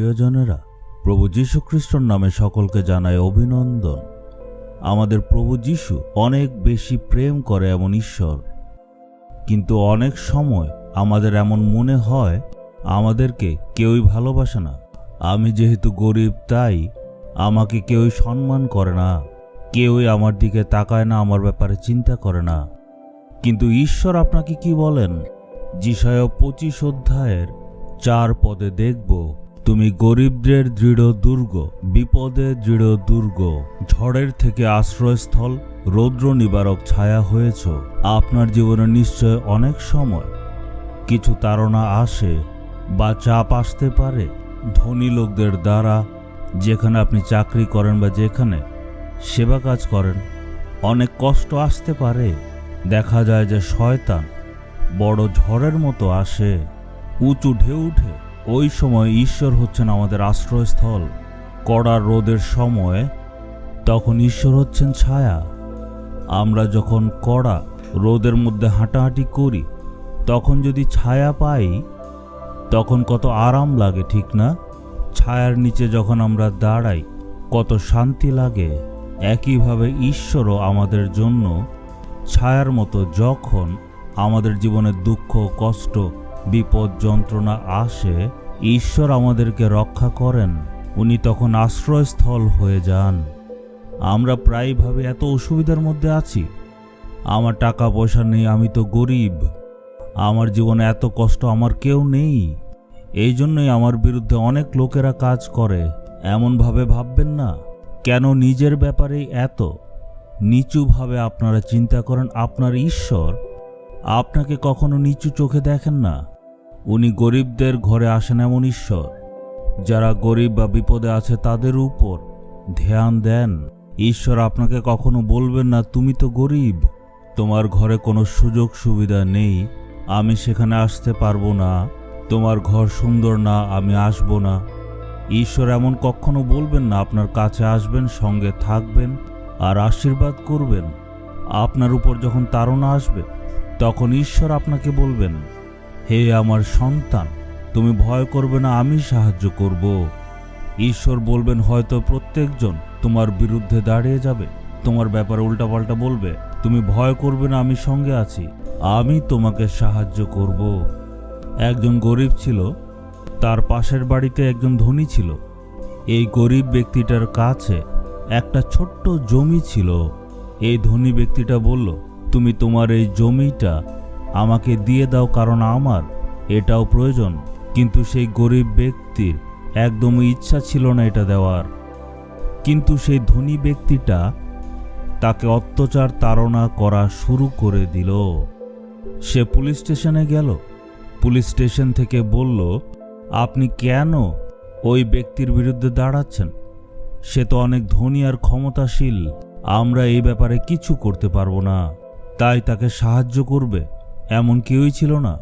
প্রিয়জনেরা, প্রভু যীশু খ্রিস্টর নামে সকলকে জানাই অভিনন্দন। আমাদের প্রভু যীশু অনেক বেশি প্রেম করে এমন ঈশ্বর, কিন্তু অনেক সময় আমাদের এমন মনে হয় আমাদেরকে কেউই ভালোবাসে না। আমি যেহেতু গরিব তাই আমাকে কেউই সম্মান করে না, কেউই আমার দিকে তাকায় না, আমার ব্যাপারে চিন্তা করে না। কিন্তু ঈশ্বর আপনাকে কি বলেন? যিশায়া 25 অধ্যায়ের 4 পদে দেখব, তুমি গরিবদের দৃঢ় দুর্গ, বিপদে দৃঢ় দুর্গ, ঝড়ের থেকে আশ্রয়স্থল, রৌদ্র নিবারক ছায়া হয়েছ। আপনার জীবনে নিশ্চয় অনেক সময় কিছু তাড়না আসে বা চাপ আসতে পারে ধনী লোকদের দ্বারা। যেখানে আপনি চাকরি করেন বা যেখানে সেবা কাজ করেন, অনেক কষ্ট আসতে পারে। দেখা যায় যে শয়তান বড় ঝড়ের মতো আসে, উঁচু ঢেউ উঠে। ওই সময় ঈশ্বর হচ্ছেন আমাদের আশ্রয়স্থল। কড়া রোদের সময় তখন ঈশ্বর হচ্ছেন ছায়া। আমরা যখন কড়া রোদের মধ্যে হাঁটাহাঁটি করি, তখন যদি ছায়া পাই তখন কত আরাম লাগে, ঠিক না? ছায়ার নিচে যখন আমরা দাঁড়াই কত শান্তি লাগে। একইভাবে ঈশ্বরও আমাদের জন্য ছায়ার মতো। যখন আমাদের জীবনে দুঃখ, কষ্ট, বিপদ, যন্ত্রণা আসে, ঈশ্বর আমাদেরকে রক্ষা করেন। উনি তখন আশ্রয়স্থল হয়ে যান। আমরা প্রায় ভাবে এত অসুবিধার মধ্যে আছি, আমার টাকা পয়সা নেই, আমি তো গরিব, আমার জীবনে এত কষ্ট, আমার কেউ নেই। এই জন্যই আমার বিরুদ্ধে অনেক লোকেরা কাজ করে। এমনভাবে ভাববেন না। কেন নিজের ব্যাপারেই এত নিচুভাবে আপনারা চিন্তা করেন? আপনার ঈশ্বর আপনাকে কখনো নিচু চোখে দেখেন না। উনি গরিবদের ঘরে আসেন এমন ঈশ্বর। যারা গরিব বা বিপদে আছে তাদের উপর ধ্যান দেন। ঈশ্বর আপনাকে কখনো বলবেন না, তুমি তো গরিব, তোমার ঘরে কোনো সুযোগ সুবিধা নেই, আমি সেখানে আসতে পারবো না, তোমার ঘর সুন্দর না, আমি আসবো না। ঈশ্বর এমন কখনো বলবেন না। আপনার কাছে আসবেন, সঙ্গে থাকবেন আর আশীর্বাদ করবেন। আপনার উপর যখন তাড়না আসবে তখন ঈশ্বর আপনাকে বলবেন, হে আমার সন্তান, তুমি ভয় করবে না, আমি সাহায্য করব। ঈশ্বর বলবেন, হয়তো প্রত্যেকজন তোমার বিরুদ্ধে দাঁড়িয়ে যাবে, তোমার ব্যাপারে উল্টাপাল্টা বলবে, তুমি ভয় করবে না, আমি সঙ্গে আছি, আমি তোমাকে সাহায্য করব। একজন গরিব ছিল, তার পাশের বাড়িতে একজন ধনী ছিল। এই গরিব ব্যক্তিটার কাছে একটা ছোট্ট জমি ছিল। এই ধনী ব্যক্তিটা বলল, তুমি তোমার এই জমিটা আমাকে দিয়ে দাও, কারণ আমার এটাও প্রয়োজন। কিন্তু সেই গরিব ব্যক্তির একদমই ইচ্ছা ছিল না এটা দেওয়ার। কিন্তু সেই ধনী ব্যক্তিটা তাকে অত্যাচার, তাড়না করা শুরু করে দিল। সে পুলিশ স্টেশনে গেল। পুলিশ স্টেশন থেকে বলল, আপনি কেন ওই ব্যক্তির বিরুদ্ধে দাঁড়াচ্ছেন? সে তো অনেক ধনী আর ক্ষমতাশীল, আমরা এই ব্যাপারে কিছু করতে পারবো না। তাই তাকে সাহায্য করবে এমন কেউই ছিল না।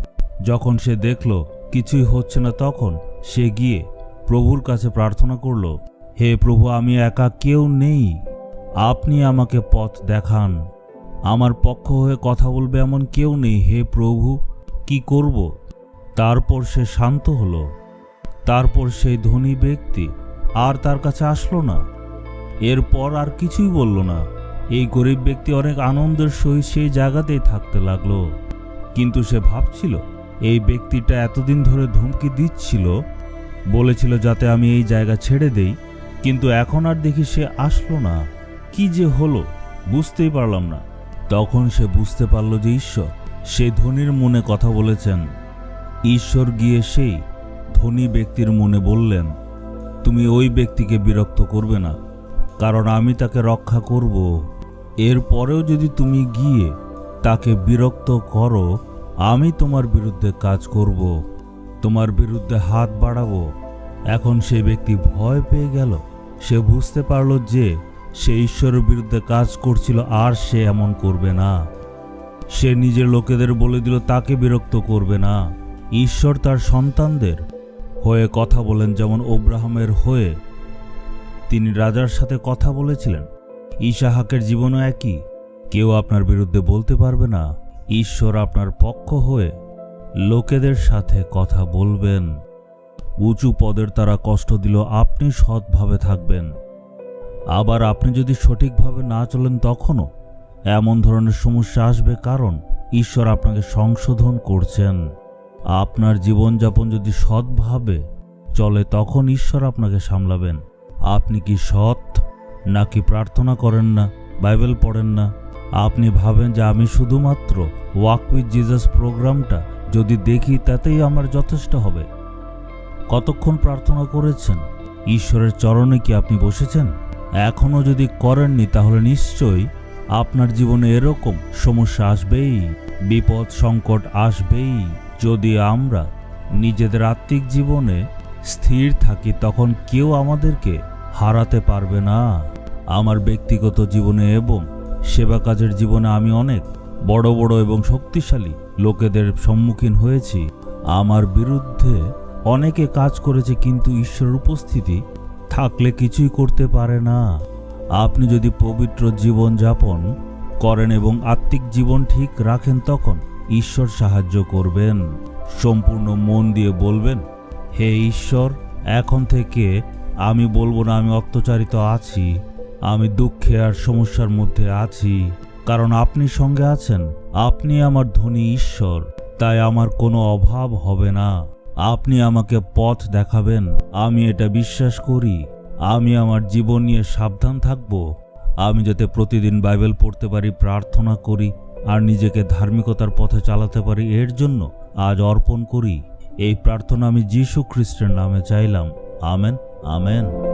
যখন সে দেখল কিছুই হচ্ছে না, তখন সে গিয়ে প্রভুর কাছে প্রার্থনা করল, হে প্রভু, আমি একা, কেউ নেই, আপনি আমাকে পথ দেখান, আমার পক্ষ হয়ে কথা বলবে এমন কেউ নেই। হে প্রভু, কি করব? তারপর সে শান্ত হলো। তারপর সেই ধনী ব্যক্তি আর তার কাছে আসলো না। এরপর আর কিছুই বলল না। এই গরিব ব্যক্তি অনেক আনন্দের সহিত সেই জায়গাতেই থাকতে লাগলো। কিন্তু সে ভাবছিল, এই ব্যক্তিটা এতদিন ধরে ধমকি দিচ্ছিল, বলেছিল যাতে আমি এই জায়গা ছেড়ে দেই, কিন্তু এখন আর দেখি সে আসলো না। কি যে হলো বুঝতেই পারলাম না। তখন সে বুঝতে পারল যে ঈশ্বর সেই ধনীর মনে কথা বলেছেন। ঈশ্বর গিয়ে সেই ধনী ব্যক্তির মনে বললেন, তুমি ওই ব্যক্তিকে বিরক্ত করবে না, কারণ আমি তাকে রক্ষা করব। এরপরেও যদি তুমি গিয়ে তাকে বিরক্ত করো, আমি তোমার বিরুদ্ধে কাজ করব, তোমার বিরুদ্ধে হাত বাড়াবো। এখন সেই ব্যক্তি ভয় পেয়ে গেল। সে বুঝতে পারল যে সে ঈশ্বরের বিরুদ্ধে কাজ করছিল, আর সে এমন করবে না। সে নিজের লোকেদের বলে দিল তাকে বিরক্ত করবে না। ঈশ্বর তার সন্তানদের হয়ে কথা বলেন, যেমন আব্রাহামের হয়ে তিনি রাজার সাথে কথা বলেছিলেন। ইসাহাকের জীবনও একই। কেউ আপনার বিরুদ্ধে বলতে পারবে না। ঈশ্বর আপনার পক্ষ হয়ে লোকেদের সাথে কথা বলবেন। উঁচু পদের তারা কষ্ট দিল, আপনি সৎভাবে থাকবেন। আবার আপনি যদি সঠিকভাবে না চলেন তখনও এমন ধরনের সমস্যা আসবে, কারণ ঈশ্বর আপনাকে সংশোধন করছেন। আপনার জীবনযাপন যদি সৎভাবে চলে তখন ঈশ্বর আপনাকে সামলাবেন। আপনি কি সৎ নাকি প্রার্থনা করেন না, বাইবেল পড়েন না? আপনি ভাবেন যে আমি শুধুমাত্র ওয়াক উইথ জিজাস প্রোগ্রামটা যদি দেখি তাতেই আমার যথেষ্ট হবে। কতক্ষণ প্রার্থনা করেছেন? ঈশ্বরের চরণে কি আপনি বসেছেন? এখনও যদি করেননি তাহলে নিশ্চয়ই আপনার জীবনে এরকম সমস্যা আসবেই, বিপদ সংকট আসবেই। যদি আমরা নিজেদের আত্মিক জীবনে স্থির থাকি তখন কেউ আমাদেরকে হারাতে পারবে না। আমার ব্যক্তিগত জীবনে এবং সেবা কাজের জীবনে আমি অনেক বড় বড় এবং শক্তিশালী লোকেদের সম্মুখীন হয়েছি। আমার বিরুদ্ধে অনেকে কাজ করেছে, কিন্তু ঈশ্বরের উপস্থিতি থাকলে কিছুই করতে পারে না। আপনি যদি পবিত্র জীবন যাপন করেন এবং আত্মিক জীবন ঠিক রাখেন তখন ঈশ্বর সাহায্য করবেন। সম্পূর্ণ মন দিয়ে বলবেন, হে ঈশ্বর, এখন থেকে আমি বলবো না আমি অত্যাচারিত আছি, আমি দুঃখে আর সমস্যার মধ্যে আছি, কারণ আপনি সঙ্গে আছেন। আপনি আমার ধনী ঈশ্বর, তাই আমার কোনো অভাব হবে না। আপনি আমাকে পথ দেখাবেন, আমি এটা বিশ্বাস করি। আমি আমার জীবন নিয়ে সাবধান থাকব। আমি যাতে প্রতিদিন বাইবেল পড়তে পারি, প্রার্থনা করি আর নিজেকে ধার্মিকতার পথে চালাতে পারি, এর জন্য আজ অর্পণ করি। এই প্রার্থনা আমি যীশু খ্রিস্টের নামে চাইলাম। Amen, amen.